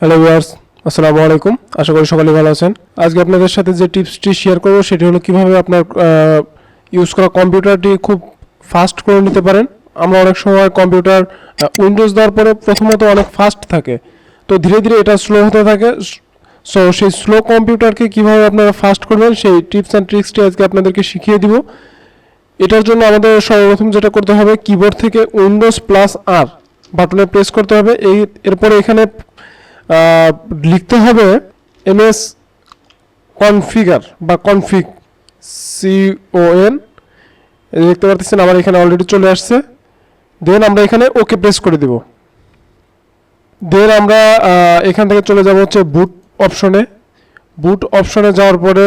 Hello viewers, আসসালামু আলাইকুম। আশা করি সকলে ভালো আছেন। আজকে আপনাদের সাথে যে টিপসটি শেয়ার করব সেটি হলো কিভাবে আপনার ইউজ করা কম্পিউটারটি খুব ফাস্ট করে নিতে পারেন। আমরা অনেক সময় কম্পিউটার উইন্ডোজ দেওয়ার পরে প্রথমত অনেক ফাস্ট থাকে, তো ধীরে ধীরে এটা স্লো হতে থাকে। সো সেই স্লো কম্পিউটারকে কিভাবে আপনারা ফাস্ট করবেন সেই টিপস অ্যান্ড ট্রিক্সটি আজকে আপনাদেরকে শিখিয়ে দিব। এটার জন্য আমাদের সর্বপ্রথম যেটা করতে হবে, কিবোর্ড থেকে উইন্ডোজ প্লাস আর বাটনে প্রেস করতে হবে। এরপরে এখানে লিখতে হবে এমএস কনফিগার বা কনফিগ CON। দেখতে পাচ্ছেন আমার এখানে অলরেডি চলে আসছে। দেন আমরা এখানে ওকে প্রেস করে দেব। দেন আমরা এখান থেকে চলে যাব হচ্ছে বুট অপশনে। বুট অপশনে যাওয়ার পরে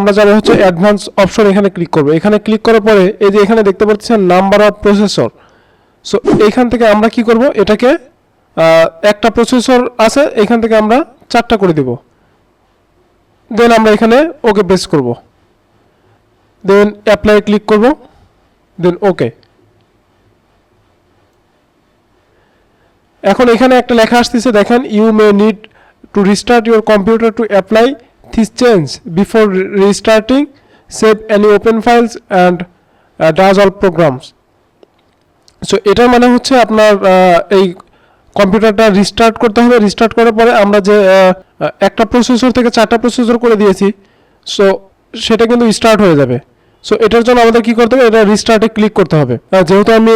আমরা যাব হচ্ছে অ্যাডভান্স অপশন। এখানে ক্লিক করব। এখানে ক্লিক করার পরে এই যে এখানে দেখতে পাচ্ছেন নাম্বার অফ প্রসেসর। সো এইখান থেকে আমরা কি করব, এটাকে একটা প্রসেসর আছে, এখান থেকে আমরা 4টা করে দেব। দেন আমরা এখানে ওকে প্রেস করব। দেন অ্যাপ্লাই ক্লিক করব। দেন ওকে। এখন এখানে একটা লেখা আসতেছে, দেখেন, you may need to restart your computer to apply this change before restarting, save any open files and does all programs. So এটার মানে হচ্ছে আপনার এই কম্পিউটারটা রিস্টার্ট করতে হবে। রিস্টার্ট করার পরে আমরা যে একটা প্রসেসর থেকে 4টা প্রসেসর করে দিয়েছি, সো সেটা কিন্তু স্টার্ট হয়ে যাবে। সো এটার জন্য আমাদের কি করতে হবে, এটা রিস্টার্টে ক্লিক করতে হবে। যেহেতু আমি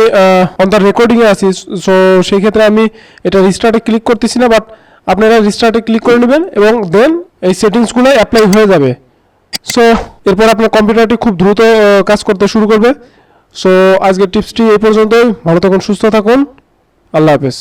অন দ্য রেকর্ডিংয়ে আছি, সো সেই ক্ষেত্রে আমি এটা রিস্টার্টে ক্লিক করতেছি না, বাট আপনারা রিস্টার্টে ক্লিক করে নেবেন এবং দেন এই সেটিংসগুলো অ্যাপ্লাই হয়ে যাবে। সো এরপর আপনার কম্পিউটারটি খুব দ্রুত কাজ করতে শুরু করবে। সো আজকের টিপসটি এই পর্যন্তই। ভালো থাকুন, সুস্থ থাকুন, আল্লাহ হাফেজ।